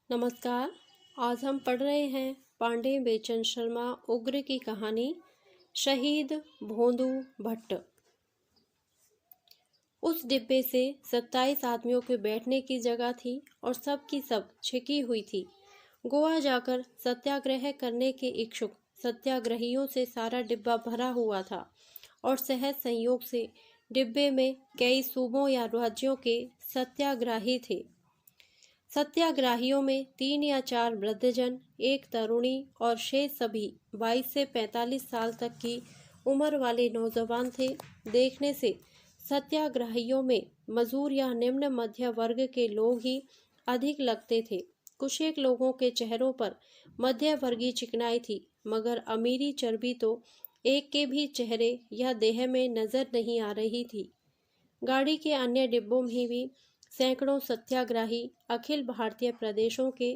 नमस्कार। आज हम पढ़ रहे हैं पांडे बेचन शर्मा उग्र की कहानी शहीद भोंदू भट्ट। उस डिब्बे से 27 आदमियों के बैठने की जगह थी और सब की सब छिकी हुई थी। गोवा जाकर सत्याग्रह करने के इच्छुक सत्याग्रहियों से सारा डिब्बा भरा हुआ था और सहज संयोग से डिब्बे में कई सूबों या राज्यों के सत्याग्रही थे। सत्याग्रहियों में 3 या 4 वृद्धजन, एक तरुणी और शेष सभी 22 से 45 साल तक की उम्र वाले नौजवान थे। देखने से सत्याग्रहियों में मजदूर या निम्न मध्य वर्ग के लोग ही अधिक लगते थे। कुछ एक लोगों के चेहरों पर मध्य वर्गीय चिकनाई थी, मगर अमीरी चर्बी तो एक के भी चेहरे या देह में नजर नहीं आ रही थी। गाड़ी के अन्य डिब्बों में भी सैकड़ों सत्याग्रही अखिल भारतीय प्रदेशों के।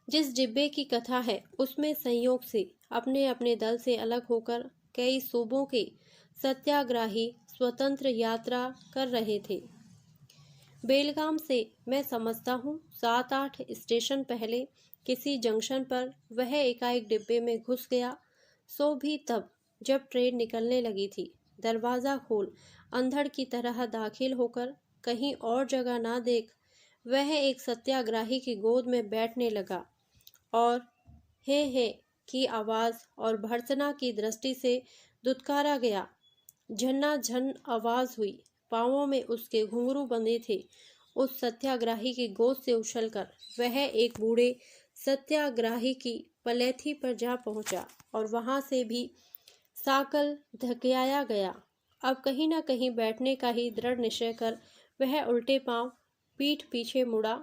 जिस डिब्बे की कथा है उसमें संयोग से अपने अपने दल से अलग होकर कई सूबों के सत्याग्रही स्वतंत्र यात्रा कर रहे थे। बेलगाम से मैं समझता हूँ 7-8 स्टेशन पहले किसी जंक्शन पर वह एकाएक डिब्बे में घुस गया। सो भी तब जब ट्रेन निकलने लगी थी। दरवाज़ा खोल अंधड़ की तरह दाखिल होकर कहीं और जगह ना देख वह एक सत्याग्रही की गोद में बैठने लगा और हे की आवाज़ और भर्त्सना की दृष्टि से दुत्कारा गया। झन्ना झन आवाज़ हुई। पाँवों में उसके घुंघरू बंधे थे। उस सत्याग्रही की गोद से उछलकर वह एक बूढ़े सत्याग्रही की पलेथी पर जा पहुंचा और वहां से भी साकल धकेलाया गया। अब कहीं न कहीं बैठने का ही दृढ़ निश्चय कर वह उल्टे पांव पीठ पीछे मुड़ा।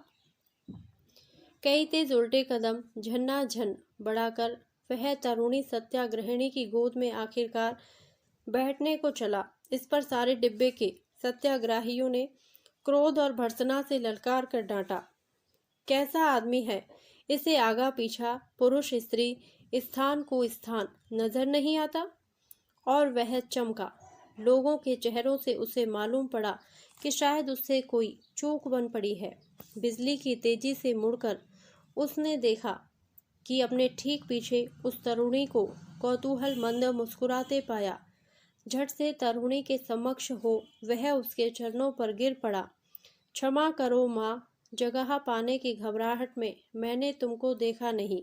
कई तेज उल्टे कदम झन्नाझन बढ़ाकर वह तरुणी सत्याग्रहिणी की गोद में आखिरकार बैठने को चला। इस पर सारे डिब्बे के सत्याग्रहियों ने क्रोध और भर्त्सना से ललकार कर डांटा, कैसा आदमी है, इसे आगा पीछा पुरुष स्त्री स्थान को स्थान नजर नहीं आता। और वह चमका। लोगों के चेहरों से उसे मालूम पड़ा कि शायद उससे कोई चूक बन पड़ी है। बिजली की तेजी से मुड़कर उसने देखा कि अपने ठीक पीछे उस तरुणी को कौतूहल मंद मुस्कुराते पाया। झट से तरुणी के समक्ष हो वह उसके चरणों पर गिर पड़ा। क्षमा करो माँ, जगह पाने की घबराहट में मैंने तुमको देखा नहीं।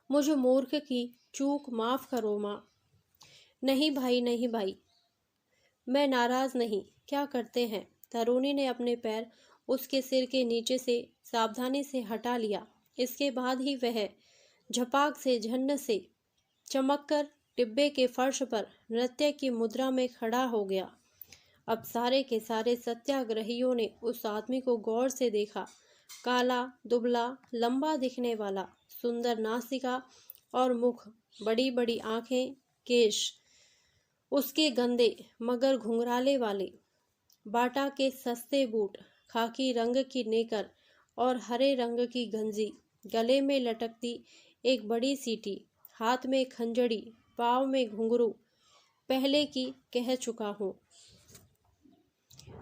मुझ मूर्ख की चूक माफ करो माँ। नहीं भाई, मैं नाराज नहीं, क्या करते हैं। तरुणी ने अपने पैर उसके सिर के नीचे से सावधानी से हटा लिया। इसके बाद ही वह झपाक से झन्न से चमककर डिब्बे के फर्श पर नृत्य की मुद्रा में खड़ा हो गया। अब सारे के सारे सत्याग्रहियों ने उस आदमी को गौर से देखा। काला, दुबला, लंबा दिखने वाला, सुंदर नासिका और मुख, बड़ी बड़ी आंखें, केश उसके गंदे मगर घुंघराले वाले, बाटा के सस्ते बूट, खाकी रंग की नेकर और हरे रंग की गंजी, गले में लटकती एक बड़ी सीटी, हाथ में खंजड़ी, पाँव में घुंघरू, पहले की कह चुका हूँ।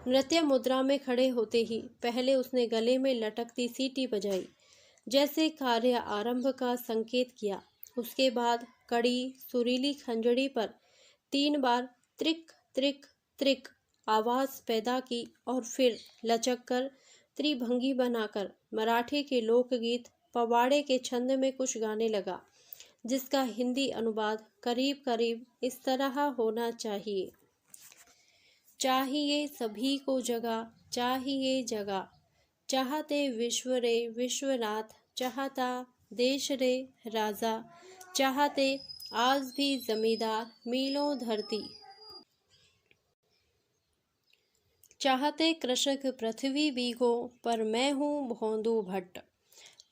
नृत्य मुद्रा में खड़े होते ही पहले उसने गले में लटकती सीटी बजाई, जैसे कार्य आरंभ का संकेत किया। उसके बाद कड़ी सुरीली खंजड़ी पर 3 बार त्रिक त्रिक त्रिक आवाज पैदा की और फिर लचक कर त्रिभंगी बनाकर मराठी के लोकगीत पवाड़े के छंद में कुछ गाने लगा, जिसका हिंदी अनुवाद करीब करीब इस तरह होना चाहिए। चाहिए सभी को जगह, चाहिए जगह, चाहते विश्व रे विश्वनाथ, चाहता देश रे राजा, चाहते आज भी जमींदार मीलों धरती, चाहते कृषक पृथ्वी बीघो, पर मैं हूँ भोंदू भट्ट।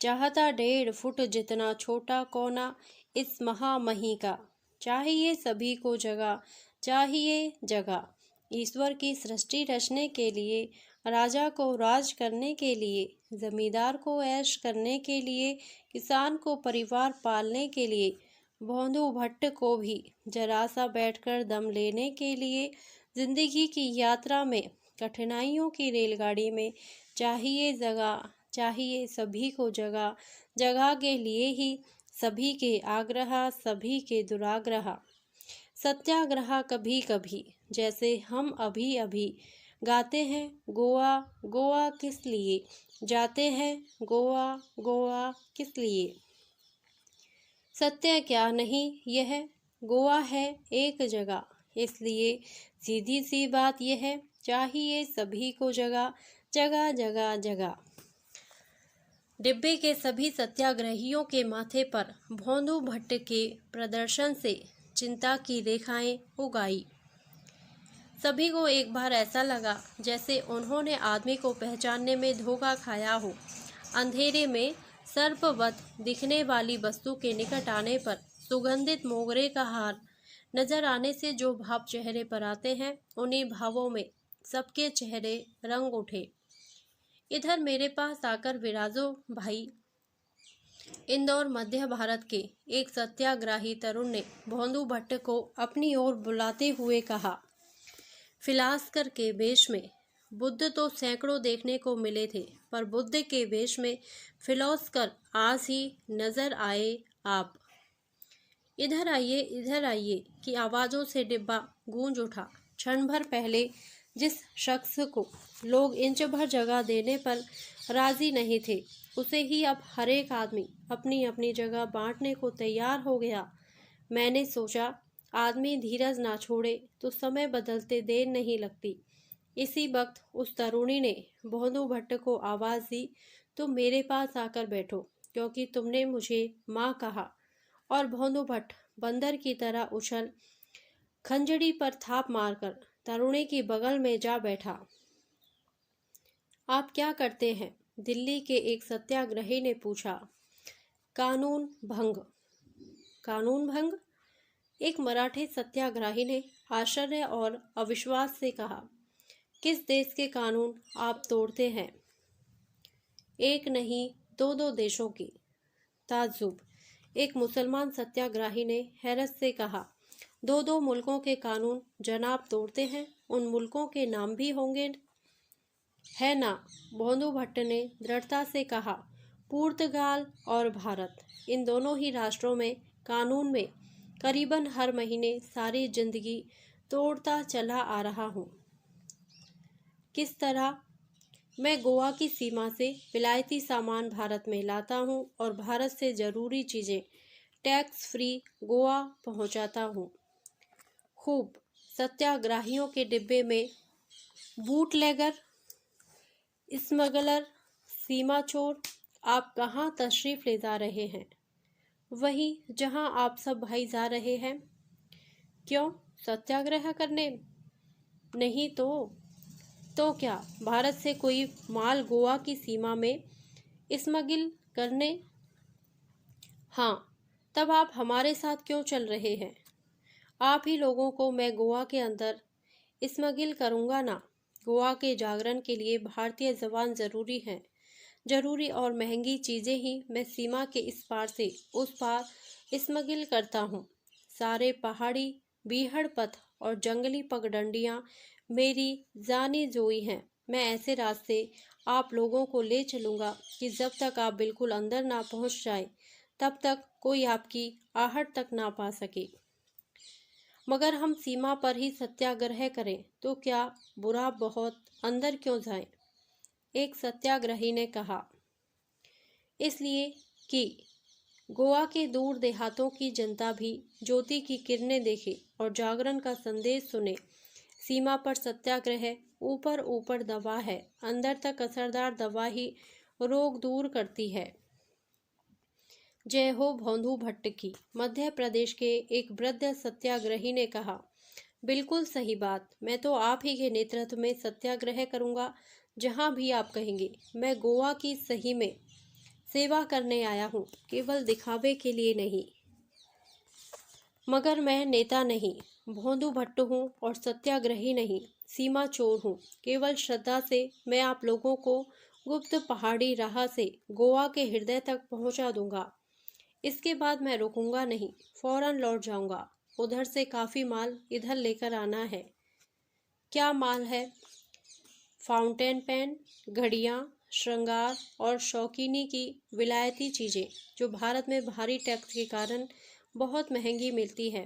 चाहता 1.5 फुट जितना छोटा कोना इस महामही का। चाहिए सभी को जगह, चाहिए जगह। ईश्वर की सृष्टि रचने के लिए, राजा को राज करने के लिए, जमींदार को ऐश करने के लिए, किसान को परिवार पालने के लिए, भोंदू भट्ट को भी जरा सा बैठकर दम लेने के लिए, जिंदगी की यात्रा में कठिनाइयों की रेलगाड़ी में चाहिए जगह, चाहिए सभी को जगह, जगह के लिए ही सभी के आग्रह, सभी के दुराग्रह। सत्याग्रह कभी कभी, जैसे हम अभी अभी गाते हैं, गोवा गोवा किस लिए जाते हैं, गोवा गोवा किस लिए। सत्य क्या नहीं, यह गोवा है एक जगह, इसलिए सीधी सी बात यह है, चाहिए सभी को जगह, जगह जगह जगह। डिब्बे के सभी सत्याग्रहियों के माथे पर भोंदू भट्ट के प्रदर्शन से चिंता की रेखाएं उगाई। सभी को एक बार ऐसा लगा जैसे उन्होंने आदमी को पहचानने में धोखा खाया हो। अंधेरे में सर्पवत दिखने वाली वस्तु के निकट आने पर सुगंधित मोगरे का हार नजर आने से जो भाव चेहरे पर आते हैं, उन्हीं भावों में सबके चेहरे रंग उठे। इधर मेरे पास आकर विराजो भाई। इंदौर मध्य भारत के एक सत्याग्रही तरुण ने भोंदू भट्ट को अपनी ओर बुलाते हुए कहा। फिलास्कर के वेश में बुद्ध तो सैकड़ों देखने को मिले थे, पर बुद्ध के वेश में फिलास्कर आज ही नजर आए आप। इधर आइए की आवाजों से डिब्बा गूंज उठा। क्षण भर पहले जिस शख्स को लोग इंच भर जगह देने पर राजी नहीं थे, उसे ही अब हर एक आदमी अपनी अपनी जगह बांटने को तैयार हो गया। मैंने सोचा, आदमी धीरज ना छोड़े तो समय बदलते देर नहीं लगती। इसी वक्त उस तरुणी ने भोंदू भट्ट को आवाज दी, तुम मेरे पास आकर बैठो, क्योंकि तुमने मुझे माँ कहा। और भोंदू भट्ट बंदर की तरह उछल खंजड़ी पर थाप मारकर तरुणी की बगल में जा बैठा। आप क्या करते हैं? दिल्ली के एक सत्याग्रही ने पूछा। कानून भंग। कानून भंग? एक मराठी सत्याग्रही ने आश्चर्य और अविश्वास से कहा। किस देश के कानून आप तोड़ते हैं? एक नहीं, दो दो देशों की। ताज्जुब। एक मुसलमान सत्याग्रही ने हैरत से कहा। दो दो मुल्कों के कानून जनाब तोड़ते हैं? उन मुल्कों के नाम भी होंगे? है ना, भोंदू भट्ट ने दृढ़ता से कहा। पुर्तगाल और भारत, इन दोनों ही राष्ट्रों में कानून में करीबन हर महीने सारी जिंदगी तोड़ता चला आ रहा हूँ। किस तरह? मैं गोवा की सीमा से विलायती सामान भारत में लाता हूँ और भारत से ज़रूरी चीज़ें टैक्स फ्री गोवा पहुँचाता हूँ। खूब। सत्याग्रहियों के डिब्बे में बूटलेगर, स्मगलर, सीमा चोर, आप कहाँ तशरीफ़ ले जा रहे हैं? वही जहाँ आप सब भाई जा रहे हैं। क्यों, सत्याग्रह करने? नहीं तो क्या, भारत से कोई माल गोवा की सीमा में स्मगल करने? हाँ, तब आप हमारे साथ क्यों चल रहे हैं? आप ही लोगों को मैं गोवा के अंदर स्मगल करूँगा ना। गोवा के जागरण के लिए भारतीय जवान ज़रूरी हैं। जरूरी और महंगी चीज़ें ही मैं सीमा के इस पार से उस पार स्मगल करता हूँ। सारे पहाड़ी बीहड़ पथ और जंगली पगडंडियाँ मेरी जानी जोई हैं। मैं ऐसे रास्ते आप लोगों को ले चलूँगा कि जब तक आप बिल्कुल अंदर ना पहुँच जाए, तब तक कोई आपकी आहट तक ना पा सके। मगर हम सीमा पर ही सत्याग्रह करें तो क्या बुरा बहुत, अंदर क्यों जाएं? एक सत्याग्रही ने कहा। इसलिए कि गोवा के दूर देहातों की जनता भी ज्योति की किरणें देखे और जागरण का संदेश सुने। सीमा पर सत्याग्रह ऊपर ऊपर दवा है, अंदर तक असरदार दवा ही रोग दूर करती है। जय हो भोंदू भट्ट की। मध्य प्रदेश के एक वृद्ध सत्याग्रही ने कहा। बिल्कुल सही बात, मैं तो आप ही के नेतृत्व में सत्याग्रह करूंगा, जहां भी आप कहेंगे। मैं गोवा की सही में सेवा करने आया हूँ, केवल दिखावे के लिए नहीं। मगर मैं नेता नहीं, भोंदू भट्ट हूँ और सत्याग्रही नहीं, सीमा चोर हूँ। केवल श्रद्धा से मैं आप लोगों को गुप्त पहाड़ी राह से गोवा के हृदय तक पहुँचा दूंगा। इसके बाद मैं रुकूंगा नहीं, फौरन लौट जाऊंगा। उधर से काफ़ी माल इधर लेकर आना है। क्या माल है? फाउंटेन पेन, घड़ियाँ, श्रृंगार और शौकीनी की विलायती चीज़ें जो भारत में भारी टैक्स के कारण बहुत महंगी मिलती है।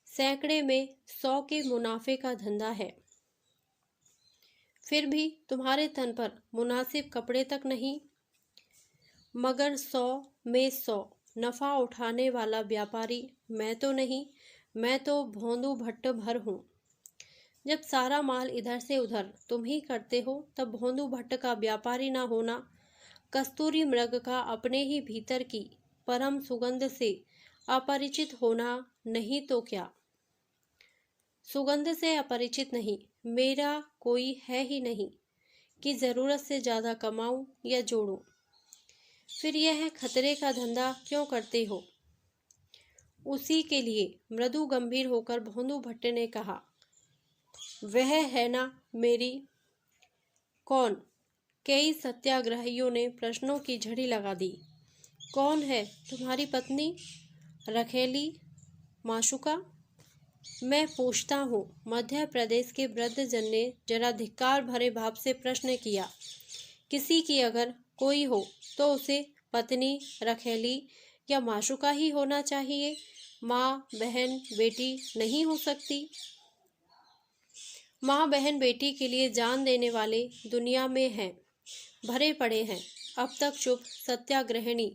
सैकड़े में 100 के मुनाफे का धंधा है। फिर भी तुम्हारे तन पर मुनासिब कपड़े तक नहीं। मगर 100 में 100 नफ़ा उठाने वाला व्यापारी मैं तो नहीं, मैं तो भोंदू भट्ट भर हूँ। जब सारा माल इधर से उधर तुम ही करते हो, तब भोंदू भट्ट का व्यापारी ना होना, कस्तूरी मृग का अपने ही भीतर की परम सुगंध से अपरिचित होना नहीं तो क्या। सुगंध से अपरिचित नहीं, मेरा कोई है ही नहीं कि ज़रूरत से ज़्यादा कमाऊं या जोड़ूं। फिर यह खतरे का धंधा क्यों करते हो? उसी के लिए मृदु गंभीर होकर भोंदू भट्ट ने कहा, वह है ना मेरी। कौन? कई सत्याग्रहियों ने प्रश्नों की झड़ी लगा दी। कौन है तुम्हारी पत्नी? रखेली? माशुका? मैं पूछता हूँ, मध्य प्रदेश के वृद्धजन ने जरा धिक्कार भरे भाव से प्रश्न किया। किसी की अगर कोई हो तो उसे पत्नी, रखेली या माशुका ही होना चाहिए, माँ, बहन, बेटी नहीं हो सकती। माँ बहन बेटी के लिए जान देने वाले दुनिया में हैं, भरे पड़े हैं। अब तक चुप सत्याग्रहिणी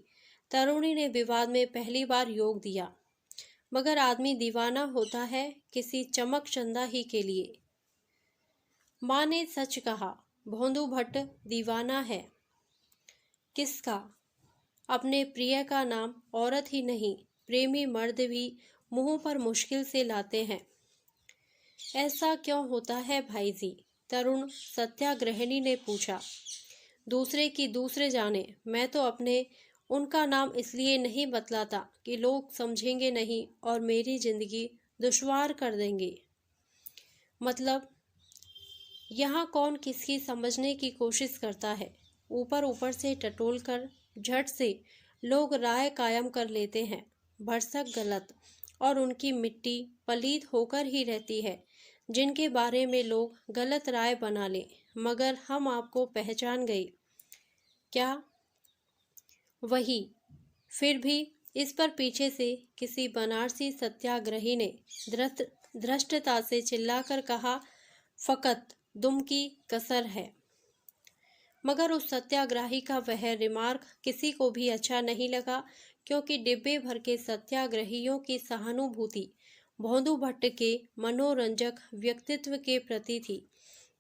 तरुणी ने विवाद में पहली बार योग दिया। मगर आदमी दीवाना होता है किसी चमक चंदा ही के लिए। माँ ने सच कहा, भोंदू भट्ट दीवाना है। किसका? अपने प्रिय का नाम औरत ही नहीं, प्रेमी मर्द भी मुंह पर मुश्किल से लाते हैं। ऐसा क्यों होता है भाई जी? तरुण सत्याग्रहिणी ने पूछा। दूसरे की दूसरे जाने, मैं तो अपने उनका नाम इसलिए नहीं बतलाता कि लोग समझेंगे नहीं और मेरी जिंदगी दुश्वार कर देंगे। मतलब यहाँ कौन किसकी समझने की कोशिश करता है? ऊपर ऊपर से टटोल कर झट से लोग राय कायम कर लेते हैं। भरसक गलत और उनकी मिट्टी पलीत होकर ही रहती है जिनके बारे में लोग गलत राय बना लें। मगर हम आपको पहचान गए। क्या? वही। फिर भी इस पर पीछे से किसी बनारसी सत्याग्रही ने धृष्टता से चिल्लाकर कहा, फकत दुम की कसर है। मगर उस सत्याग्रही का वह रिमार्क किसी को भी अच्छा नहीं लगा, क्योंकि डिब्बे भर के सत्याग्रहियों की सहानुभूति भोंदू भट्ट के मनोरंजक व्यक्तित्व के प्रति थी।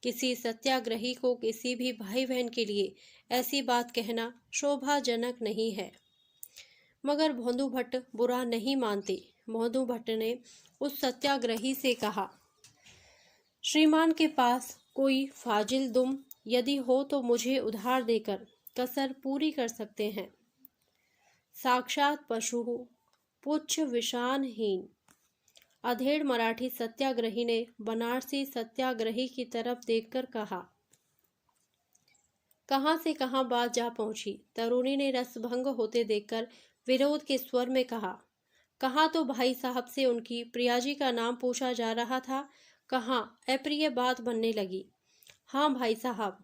किसी सत्याग्रही को किसी भी भाई बहन के लिए ऐसी बात कहना शोभाजनक नहीं है। मगर भोंदू भट्ट बुरा नहीं मानते। भोंदू भट्ट ने उस सत्याग्रही से कहा, श्रीमान के पास कोई फाजिल दुम यदि हो तो मुझे उधार देकर कसर पूरी कर सकते हैं। साक्षात पशु, पुच्छ विशानहीन। अधेड़ मराठी सत्याग्रही ने बनारसी सत्याग्रही की तरफ देखकर कहा। कहां से कहां बात जा पहुंची। तरुणी ने रसभंग होते देखकर विरोध के स्वर में कहा, कहाँ तो भाई साहब से उनकी प्रियाजी का नाम पूछा जा रहा था, कहाँ अप्रिय बात बनने लगी। हाँ भाई साहब।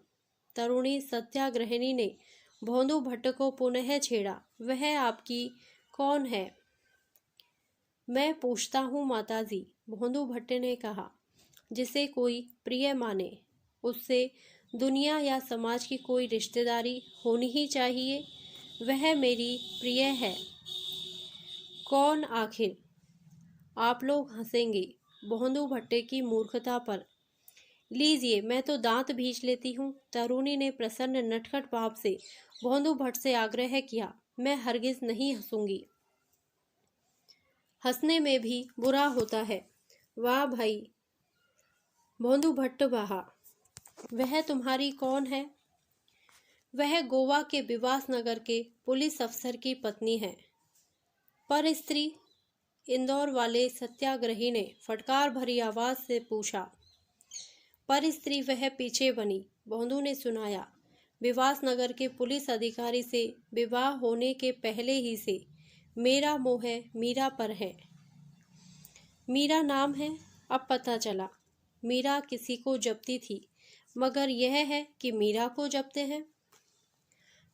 तरुणी सत्याग्रहिणी ने भोंदू भट्ट को पुनः छेड़ा। वह आपकी कौन है? मैं पूछता हूँ माताजी, भोंदू भट्ट ने कहा। जिसे कोई प्रिय माने, उससे दुनिया या समाज की कोई रिश्तेदारी होनी ही चाहिए। वह मेरी प्रिय है। कौन आखिर? आप लोग हंसेंगे भोंदू भट्टे की मूर्खता पर। लीजिए, मैं तो दांत भींच लेती हूँ। तरुणी ने प्रसन्न नटखट भाव से भोंदू भट्ट से आग्रह किया। मैं हरगिज नहीं हंसूंगी। हंसने में भी बुरा होता है। वाह भाई। भोंदू भट्ट बहा। वह तुम्हारी कौन है? वह गोवा के बिवास नगर के पुलिस अफसर की पत्नी है। पर स्त्री? इंदौर वाले सत्याग्रही ने फटकार भरी आवाज से पूछा। पर स्त्री वह पीछे बनी। भोंदू ने सुनाया। बिवास नगर के पुलिस अधिकारी से विवाह होने के पहले ही से मेरा मोह मीरा पर है। मीरा नाम है? अब पता चला। मीरा किसी को जपती थी, मगर यह है कि मीरा को जपते हैं।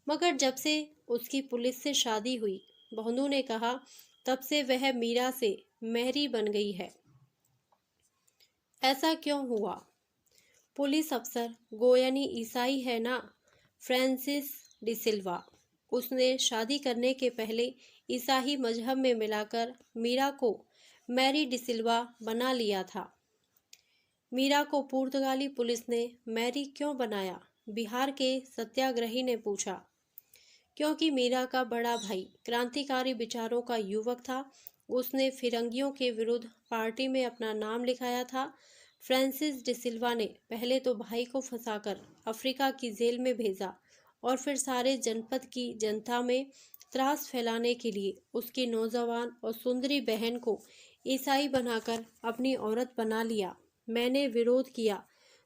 मगर जब से उसकी पुलिस से शादी हुई, भोंदू ने कहा, तब से वह मीरा से मेहरी बन गई है। ऐसा क्यों हुआ? पुलिस अफसर गोयानी ईसाई है ना, फ्रांसिस डिसिल्वा। उसने शादी करने के पहले ईसाई मजहब में मिलाकर मीरा को मैरी डिसिल्वा बना लिया था। मीरा को पुर्तगाली पुलिस ने मैरी क्यों बनाया? बिहार के सत्याग्रही ने पूछा। क्योंकि मीरा का बड़ा भाई क्रांतिकारी विचारों का युवक था। उसने फिरंगियों के विरुद्ध पार्टी में अपना नाम लिखाया था। फ्रांसिस डिसिल्वा ने पहले तो भाई को फंसाकर अफ्रीका की जेल में भेजा और फिर सारे जनपद की जनता में त्रास फैलाने के लिए उसकी नौजवान और सुंदरी बहन को ईसाई बनाकर अपनी औरत बना लिया। मैंने विरोध किया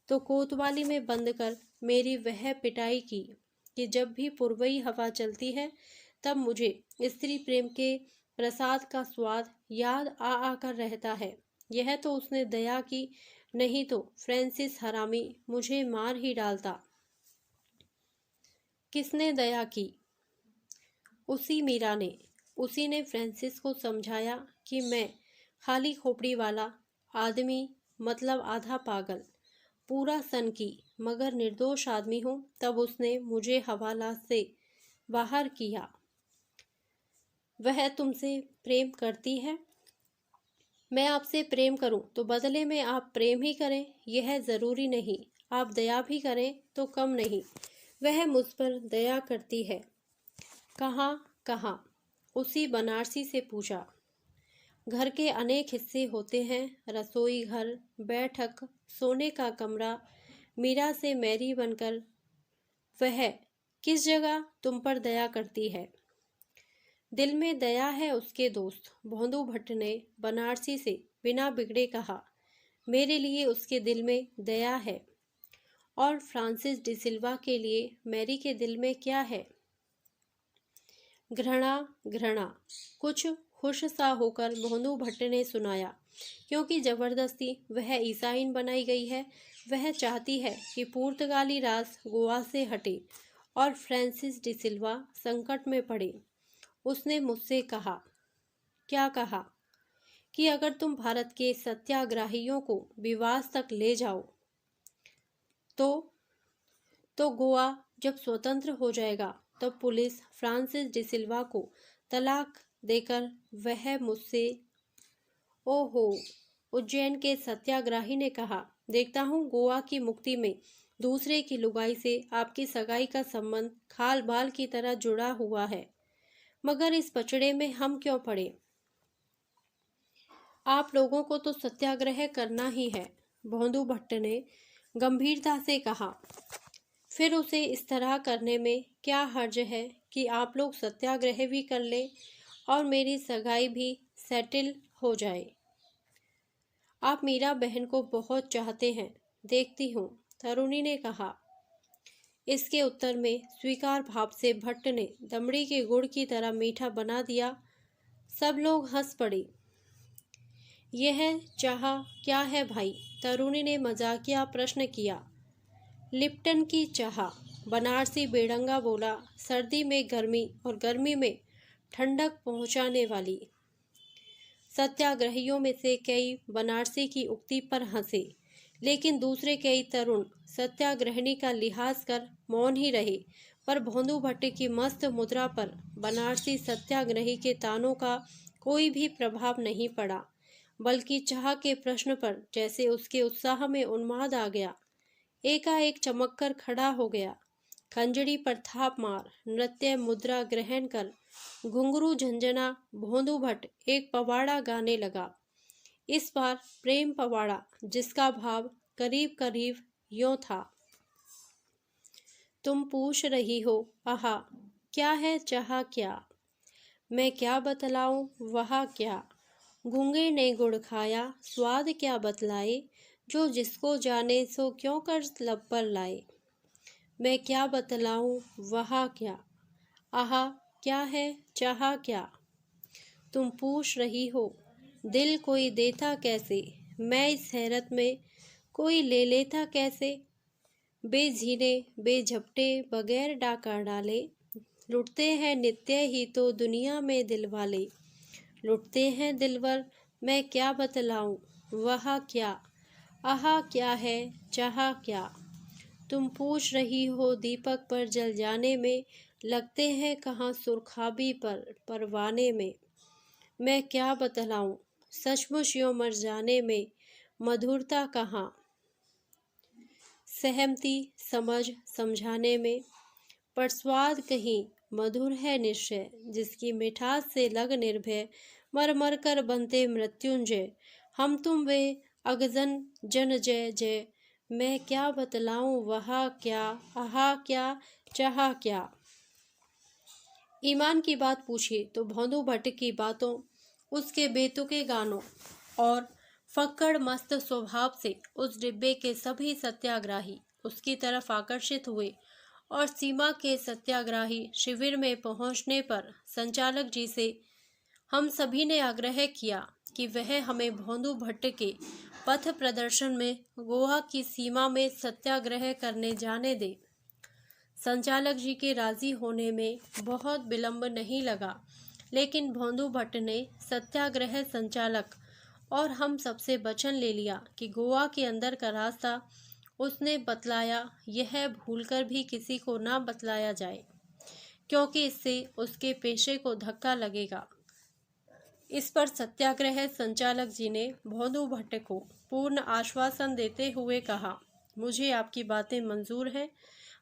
तो कोतवाली में बंद कर मेरी वह पिटाई की कि जब भी पूर्वी हवा चलती है तब मुझे स्त्री प्रेम के प्रसाद का स्वाद याद आ आकर रहता है। यह तो उसने दया की, नहीं तो फ्रांसिस हरामी मुझे मार ही डालता। किसने दया की? उसी मीरा ने। उसी ने फ्रांसिस को समझाया कि मैं खाली खोपड़ी वाला आदमी, मतलब आधा पागल, पूरा सन की मगर निर्दोष आदमी हूँ। तब उसने मुझे हवालात से बाहर किया। वह तुमसे प्रेम करती है? मैं आपसे प्रेम करूं तो बदले में आप प्रेम ही करें, यह जरूरी नहीं। आप दया भी करें तो कम नहीं। वह मुझ पर दया करती है। कहाँ कहाँ? उसी बनारसी से पूछा। घर के अनेक हिस्से होते हैं, रसोई घर, बैठक, सोने का कमरा। मीरा से मैरी बनकर वह किस जगह तुम पर दया करती है? दिल में दया है उसके दोस्त, भोंदू भट्ट ने बनारसी से बिना बिगड़े कहा। मेरे लिए उसके दिल में दया है। और फ्रांसिस डिसिल्वा के लिए मैरी के दिल में क्या है? घृणा। घृणा। कुछ खुश सा होकर भोंदू भट्ट ने सुनाया। क्योंकि जबरदस्ती वह ईसाईन बनाई गई है। वह चाहती है कि पुर्तगाली राज गोवा से हटे और फ्रांसिस डिसिल्वा संकट में पड़े। उसने मुझसे कहा। क्या कहा? कि अगर तुम भारत के सत्याग्रहियों को विवाद तक ले जाओ तो गोवा जब स्वतंत्र हो जाएगा तब पुलिस फ्रांसिस डिसिल्वा को तलाक देकर वह मुझसे। ओहो, उज्जैन के सत्याग्रही ने कहा। देखता हूँ गोवा की मुक्ति में दूसरे की लुगाई से आपकी सगाई का संबंध खाल बाल की तरह जुड़ा हुआ है। मगर इस पचड़े में हम क्यों पड़े? आप लोगों को तो सत्याग्रह करना ही है, भोंदू भट्ट ने गंभीरता से कहा। फिर उसे इस तरह करने में क्या हर्ज है कि आप लोग सत्याग्रह भी कर ले और मेरी सगाई भी सेटल हो जाए। आप मीरा बहन को बहुत चाहते हैं, देखती हूँ, तरुणी ने कहा। इसके उत्तर में स्वीकार भाव से भट्ट ने दमड़ी के गुड़ की तरह मीठा बना दिया। सब लोग हंस पड़े। यह चाह क्या है भाई? तरुणी ने मजाकिया प्रश्न किया। लिप्टन की चाह, बनारसी बेढंगा बोला। सर्दी में गर्मी और गर्मी में ठंडक पहुंचाने वाली। सत्याग्रहियों में से कई बनारसी की उक्ति पर हंसे, लेकिन दूसरे कई तरुण सत्याग्रहिणी का लिहाज कर मौन ही रहे। पर भोंदू भट्ट की मस्त मुद्रा पर बनारसी सत्याग्रही के तानों का कोई भी प्रभाव नहीं पड़ा, बल्कि चाह के प्रश्न पर जैसे उसके उत्साह में उन्माद आ गया। एकाएक चमक कर खड़ा हो गया। खंजड़ी पर थाप मार नृत्य मुद्रा ग्रहण कर घुंघरू झंझना भोंदू भट्ट एक पवाड़ा गाने लगा। इस बार प्रेम पवाड़ा, जिसका भाव करीब करीब यों था। तुम पूछ रही हो, आहा, क्या है चाह क्या? मैं क्या बतलाऊं वहा क्या? गूंगे ने गुड़ खाया, स्वाद क्या बतलाए? जो जिसको जाने सो क्यों कर लब पर लाए। मैं क्या बतलाऊं वहा क्या? आहा, क्या है चाह क्या? तुम पूछ रही हो, दिल कोई देता कैसे? मैं इस हैरत में कोई ले लेता कैसे? बेझीने बेझपटे बगैर डाका डाले, लुटते हैं नित्य ही तो दुनिया में दिल वाले। लुटते हैं दिलवर, मैं क्या बतलाऊं, वह क्या, आहा क्या है, चाहा क्या। तुम पूछ रही हो दीपक पर जल जाने में, लगते हैं कहाँ सुरखाबी पर परवाने में। मैं क्या बतलाऊं, सचमुच यूं मर जाने में, मधुरता कहाँ। सहमति समझ समझाने में, पर स्वाद कहीं मधुर है निश्चय। जिसकी मिठास से लग निर्भय, मर मर कर बनते मृत्युंजय। हम तुम वे अगजन जन जय जय। मैं क्या बतलाऊं वह क्या, आहा क्या, चाहा क्या। ईमान की बात पूछी तो भोंदू भट्ट की बातों, उसके बेतुके गानों और फक्कड़ मस्त स्वभाव से उस डिब्बे के सभी सत्याग्राही उसकी तरफ आकर्षित हुए और सीमा के सत्याग्राही शिविर में पहुंचने पर संचालक जी से हम सभी ने आग्रह किया कि वह हमें भोंदू भट्ट के पथ प्रदर्शन में गोवा की सीमा में सत्याग्रह करने जाने दे। संचालक जी के राजी होने में बहुत विलंब नहीं लगा, लेकिन भोंदू भट्ट ने सत्याग्रह संचालक और हम सबसे वचन ले लिया कि गोवा के अंदर का रास्ता उसने बतलाया यह भूलकर भी किसी को ना बतलाया जाए, क्योंकि इससे उसके पेशे को धक्का लगेगा। इस पर सत्याग्रह संचालक जी ने भोंदू भट्ट को पूर्ण आश्वासन देते हुए कहा, मुझे आपकी बातें मंजूर हैं,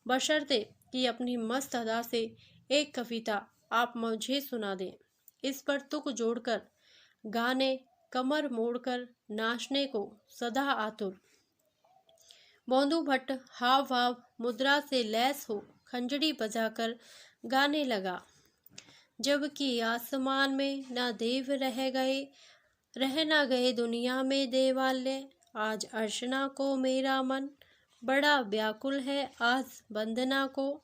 बशर्ते कि अपनी मस्त अदा से एक कविता आप मुझे सुना दें। इस पर तुक जोड़कर गाने, कमर मोड़कर नाचने को सदा आतुर। भोंदू भट्ट हाव भाव मुद्रा से लैस हो खंजड़ी बजाकर गाने लगा। जबकि आसमान में ना देव रह ना गए दुनिया में देवालय। आज अर्चना को मेरा मन बड़ा व्याकुल है, आज वंदना को।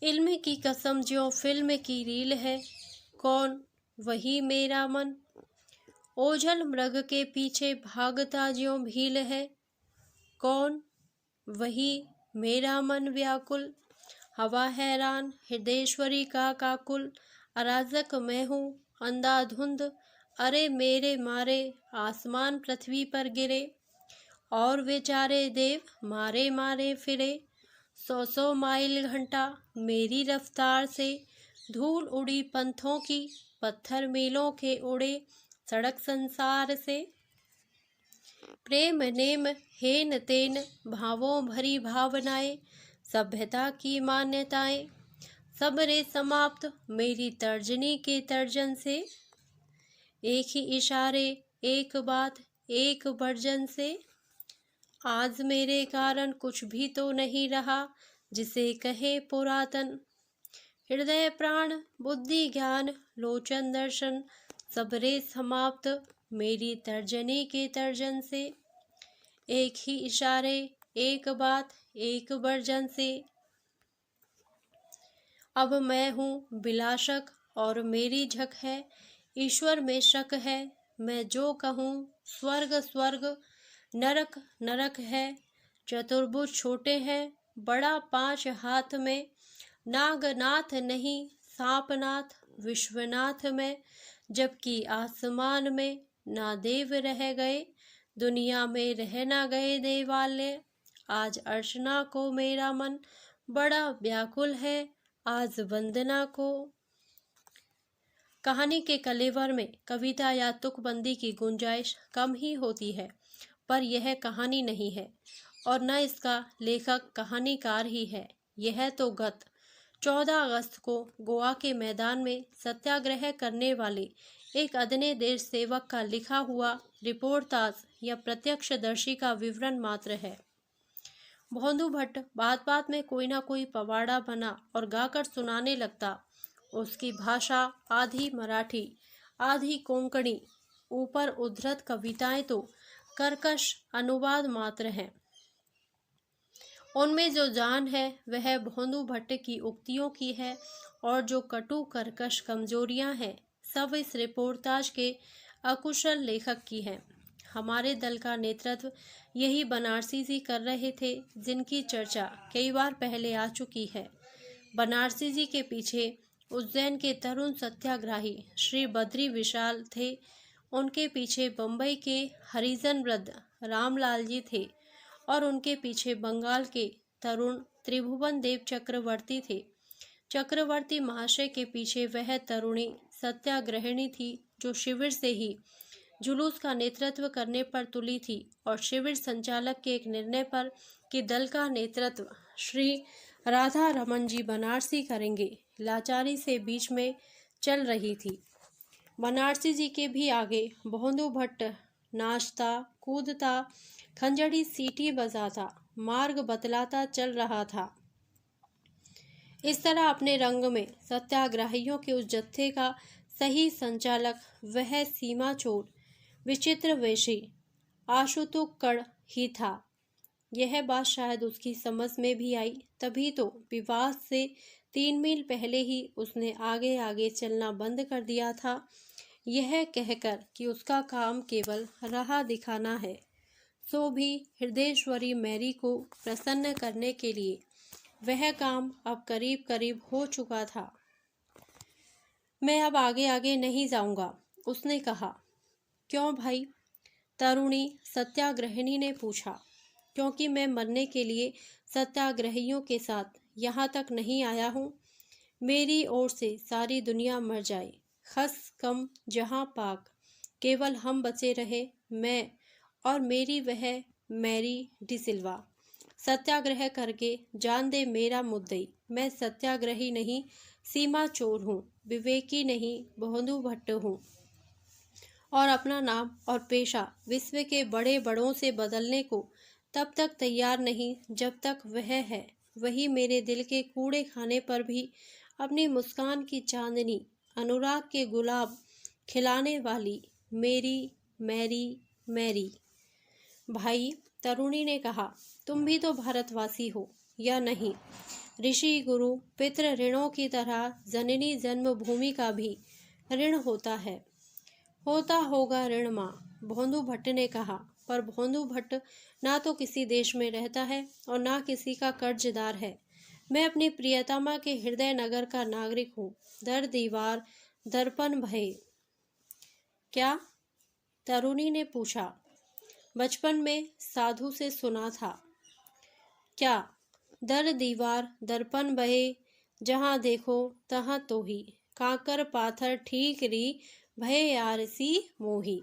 इल्म की कसम ज्यों फिल्म की रील है, कौन वही मेरा मन। ओझल मृग के पीछे भागता ज्यों भील है, कौन वही मेरा मन व्याकुल। हवा हैरान हृदयेश्वरी का काकुल, अराजक मैं हूँ अंधाधुंध। अरे मेरे मारे आसमान पृथ्वी पर गिरे, और बेचारे देव मारे मारे फिरे। 100 माइल घंटा मेरी रफ्तार से, धूल उड़ी पंथों की, पत्थर मीलों के उड़े सड़क संसार से। प्रेम नेम हेन तेन भावों भरी भावनाएं, सभ्यता की मान्यताएं, सब रे समाप्त मेरी तर्जनी के तर्जन से। एक ही इशारे एक बात एक वर्जन से। आज मेरे कारण कुछ भी तो नहीं रहा जिसे कहे पुरातन। हृदय प्राण बुद्धि ज्ञान लोचन दर्शन, सब रे समाप्त मेरी तर्जनी के तर्जन से। एक ही इशारे एक बात एक वर्जन से। अब मैं हूँ बिलाशक और मेरी झक है, ईश्वर में शक है। मैं जो कहूँ स्वर्ग स्वर्ग, नरक नरक है। चतुर्भुज छोटे हैं, बड़ा 5 हाथ में। नागनाथ नहीं सांपनाथ विश्वनाथ में, जबकि आसमान में ना देव रह गए, दुनिया में रह ना गए देवालय। आज अर्चना को मेरा मन बड़ा व्याकुल है, आज वंदना को। कहानी के कलेवर में कविता या तुकबंदी की गुंजाइश कम ही होती है, पर यह कहानी नहीं है और न इसका लेखक कहानीकार ही है। यह तो गत 14 अगस्त को गोवा के मैदान में सत्याग्रह करने वाले एक अदने देश सेवक का लिखा हुआ रिपोर्टाज या प्रत्यक्षदर्शी का विवरण मात्र है। भोंदू भट्ट बात बात में कोई ना कोई पवाड़ा बना और गाकर सुनाने लगता। उसकी भाषा आधी मराठी आधी कोंकणी, ऊपर उद्धृत कविताएं तो कर्कश अनुवाद मात्र हैं। उनमें जो जान है वह भोंदू भट्ट की उक्तियों की है, और जो कटु कर्कश कमजोरियां हैं सब इस रिपोर्टाज के अकुशल लेखक की हैं। हमारे दल का नेतृत्व यही बनारसी जी कर रहे थे, जिनकी चर्चा कई बार पहले आ चुकी है। बनारसी जी के पीछे उज्जैन के तरुण सत्याग्रही श्री बद्री विशाल थे। उनके पीछे बम्बई के हरिजन वृद्ध रामलाल जी थे और उनके पीछे बंगाल के तरुण त्रिभुवन देव चक्रवर्ती थे। चक्रवर्ती महाशय के पीछे वह तरुणी सत्याग्रहिणी थी जो शिविर से ही जुलूस का नेतृत्व करने पर तुली थी और शिविर संचालक के एक निर्णय पर कि दल का नेतृत्व श्री राधा रमन जी बनारसी करेंगे, लाचारी से बीच में चल रही थी। बनारसी जी के भी आगे भोंदू भट्ट नाचता कूदता, खंजड़ी सीटी बजाता, मार्ग बतलाता चल रहा था। इस तरह अपने रंग में सत्याग्रहियों के उस जत्थे का सही संचालक वह सीमा चोर विचित्र वेशी आशुतुक्कड़ ही था। यह बात शायद उसकी समझ में भी आई, तभी तो विवाद से 3 मील पहले ही उसने आगे आगे चलना बंद कर दिया था, यह कहकर कि उसका काम केवल राह दिखाना है, सो भी हृदयेश्वरी मैरी को प्रसन्न करने के लिए वह काम अब करीब करीब हो चुका था। मैं अब आगे आगे नहीं जाऊंगा, उसने कहा। क्यों भाई? तरुणी सत्याग्रहिणी ने पूछा। क्योंकि मैं मरने के लिए सत्याग्रहियों के साथ यहाँ तक नहीं आया हूँ। मेरी ओर से सारी दुनिया मर जाए, खस कम जहाँ पाक, केवल हम बचे रहे, मैं और मेरी वह मैरी डिसिल्वा। सत्याग्रह करके जान दे मेरा मुद्दई। मैं सत्याग्रही नहीं, सीमा चोर हूँ, विवेकी नहीं, भोंदू भट्ट हूँ और अपना नाम और पेशा विश्व के बड़े बड़ों से बदलने को तब तक तैयार नहीं जब तक वह है वही मेरे दिल के कूड़े खाने पर भी अपनी मुस्कान की चांदनी, अनुराग के गुलाब खिलाने वाली मेरी मैरी मैरी। भाई, तरुणी ने कहा, तुम भी तो भारतवासी हो या नहीं? ऋषि गुरु पितृ ऋणों की तरह जननी जन्मभूमि का भी ऋण होता है। होता होगा ऋण माँ, भोंदू भट्ट ने कहा, पर भोंदू भट्ट ना तो किसी देश में रहता है और ना किसी का कर्जदार है। मैं अपनी प्रियतमा के हृदय नगर का नागरिक हूँ। दर दीवार दर्पण भय। क्या? तरुणी ने पूछा। बचपन में साधु से सुना था। क्या? दर दीवार दर्पण बहे, जहाँ देखो तहाँ तो ही, काकर पाथर ठीक री, भय आरसी मोही।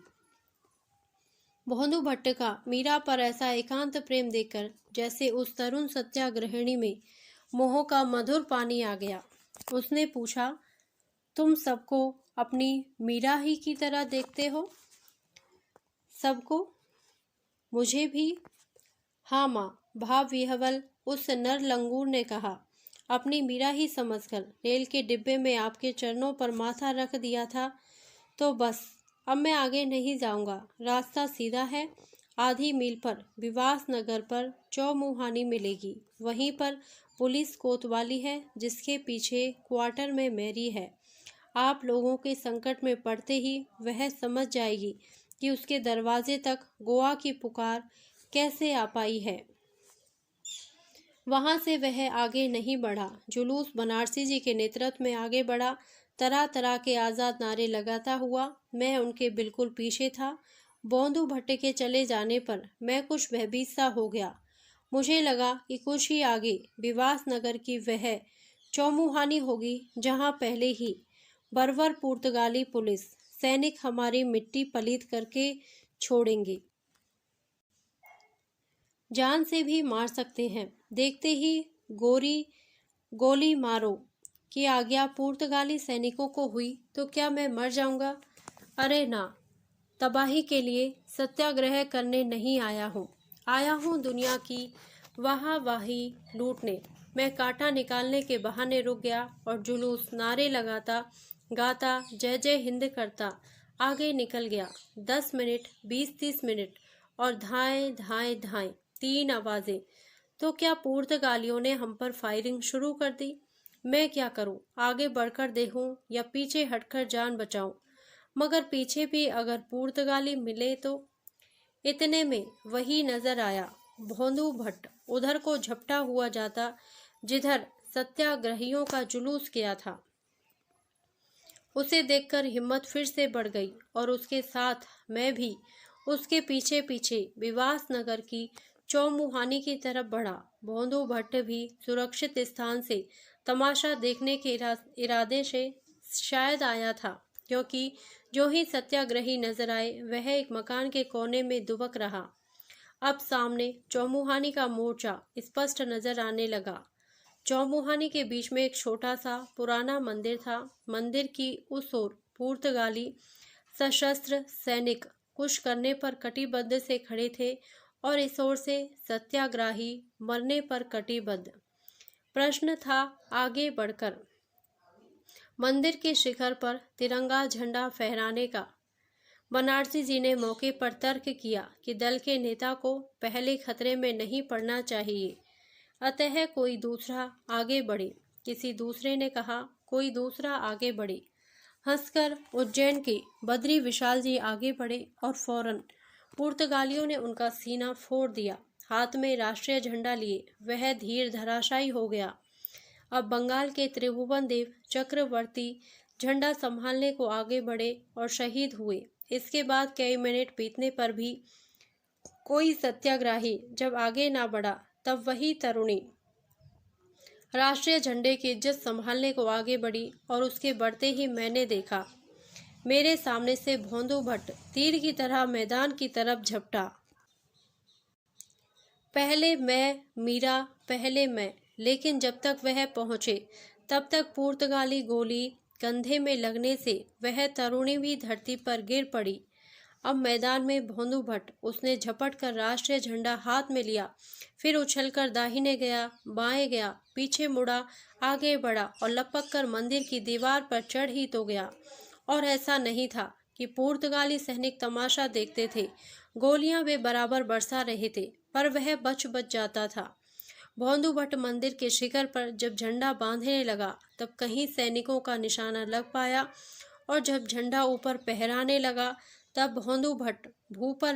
भोंदू भट्ट का मीरा पर ऐसा एकांत प्रेम देखकर जैसे उस तरुण सत्याग्रहिणी में मोह का मधुर पानी आ गया। उसने पूछा, तुम सबको अपनी मीरा ही की तरह देखते हो? सबको? मुझे भी? हाँ माँ, भाव विह्वल उस नर लंगूर ने कहा। अपनी मीरा ही समझकर रेल के डिब्बे में आपके चरणों पर माथा रख दिया था, तो बस अब मैं आगे नहीं जाऊंगा। रास्ता सीधा है। आधी मील पर विवास नगर पर चौमुहानी मिलेगी, वहीं पर पुलिस कोतवाली है, जिसके पीछे क्वार्टर में मैरी है। आप लोगों के संकट में पड़ते ही वह समझ जाएगी कि उसके दरवाजे तक गोवा की पुकार कैसे आ पाई है। वहां से वह आगे नहीं बढ़ा। जुलूस बनारसी जी के नेतृत्व में आगे बढ़ा, तरह तरह के आज़ाद नारे लगाता हुआ। मैं उनके बिल्कुल पीछे था। भोंदू भट्ट के चले जाने पर मैं कुछ भयभीत सा हो गया। मुझे लगा कि कुछ ही आगे विवास नगर की वह चौमुहानी होगी, जहां पहले ही बर्बर पुर्तगाली पुलिस सैनिक हमारी मिट्टी पलीत करके छोड़ेंगे। जान से भी मार सकते हैं। देखते ही गोली मारो की आज्ञा पुर्तगाली सैनिकों को हुई तो क्या मैं मर जाऊंगा? अरे ना, तबाही के लिए सत्याग्रह करने नहीं आया हूँ। आया हूँ दुनिया की वाहवाही लूटने। मैं कांटा निकालने के बहाने रुक गया और जुलूस नारे लगाता गाता जय जय हिंद करता आगे निकल गया। 10 मिनट, 20-30 मिनट और धाएं धाएं धाएं 3 आवाजें। तो क्या पुर्तगालियों ने हम पर फायरिंग शुरू कर दी? मैं क्या करूं? आगे बढ़कर देखूं या पीछे हटकर जान बचाऊं? मगर पीछे भी अगर पुर्तगाली मिले तो? इतने में वही नजर आया, भोंदू भट्ट उधर को झपटा हुआ जाता जिधर सत्याग्रहियों का जुलूस किया था। उसे देखकर हिम्मत फिर से बढ़ गई और उसके साथ मैं भी उसके पीछे पीछे विवास नगर की चौमुहानी की तरफ बढ़ा। भोंदू भट्ट भी सुरक्षित स्थान से तमाशा देखने के इरादे से शायद आया था, क्योंकि जो ही सत्याग्रही नजर आए वह एक मकान के कोने में दुबक रहा। अब सामने चौमुहानी का मोर्चा स्पष्ट नजर आने लगा। चौमुहानी के बीच में एक छोटा सा पुराना मंदिर था। मंदिर की उस ओर पुर्तगाली सशस्त्र सैनिक कुछ करने पर कटिबद्ध से खड़े थे और इस ओर से सत्याग्रही मरने पर कटिबद्ध। प्रश्न था आगे बढ़कर मंदिर के शिखर पर तिरंगा झंडा फहराने का। बनारसी जी ने मौके पर तर्क किया कि दल के नेता को पहले खतरे में नहीं पड़ना चाहिए, अतः कोई दूसरा आगे बढ़े। किसी दूसरे ने कहा कोई दूसरा आगे बढ़े। हंसकर उज्जैन के बद्री विशाल जी आगे बढ़े और फौरन पुर्तगालियों ने उनका सीना फोड़ दिया। हाथ में राष्ट्रीय झंडा लिए वह धीर धराशायी हो गया। अब बंगाल के त्रिभुवन देव चक्रवर्ती झंडा संभालने को आगे बढ़े और शहीद हुए। इसके बाद कई मिनट बीतने पर भी कोई सत्याग्रही जब आगे ना बढ़ा, तब वही तरुणी राष्ट्रीय झंडे की इज्जत संभालने को आगे बढ़ी और उसके बढ़ते ही मैंने देखा मेरे सामने से भोंदू भट्ट तीर की तरह मैदान की तरफ झपटा। पहले मैं मीरा, पहले मैं, लेकिन जब तक वह पहुंचे तब तक पुर्तगाली गोली कंधे में लगने से वह तरुणी भी धरती पर गिर पड़ी। अब मैदान में भोंदू भट्ट, उसने झपट कर राष्ट्रीय झंडा हाथ में लिया, फिर उछलकर दाहिने गया, बाएं गया, पीछे मुड़ा, आगे बढ़ा और लपक कर मंदिर की दीवार पर चढ़ ही तो गया। और ऐसा नहीं था कि पुर्तगाली सैनिक तमाशा देखते थे। गोलियां वे बराबर बरसा रहे थे, पर वह बच जाता था। भोंदू भट्ट मंदिर के शिखर पर जब झंडा बांधने लगा तब कहीं सैनिकों का निशाना लग पाया, और जब झंडा ऊपर फहराने लगा तब भोंदू भट्ट भू पर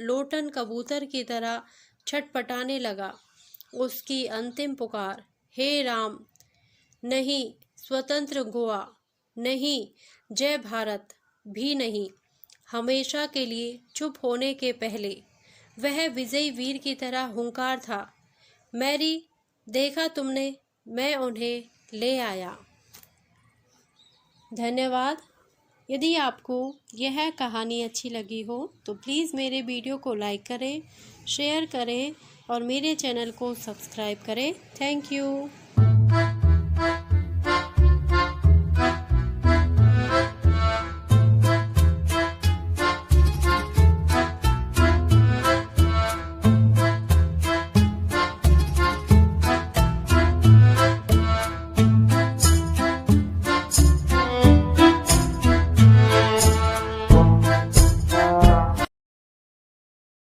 लोटन कबूतर की तरह छटपटाने लगा। उसकी अंतिम पुकार, हे राम, नहीं स्वतंत्र गोवा, नहीं जय भारत भी नहीं, हमेशा के लिए चुप होने के पहले वह विजयी वीर की तरह हुंकार था। मैरी, देखा तुमने, मैं उन्हें ले आया। धन्यवाद। यदि आपको यह कहानी अच्छी लगी हो तो प्लीज़ मेरे वीडियो को लाइक करें, शेयर करें और मेरे चैनल को सब्सक्राइब करें। Thank you.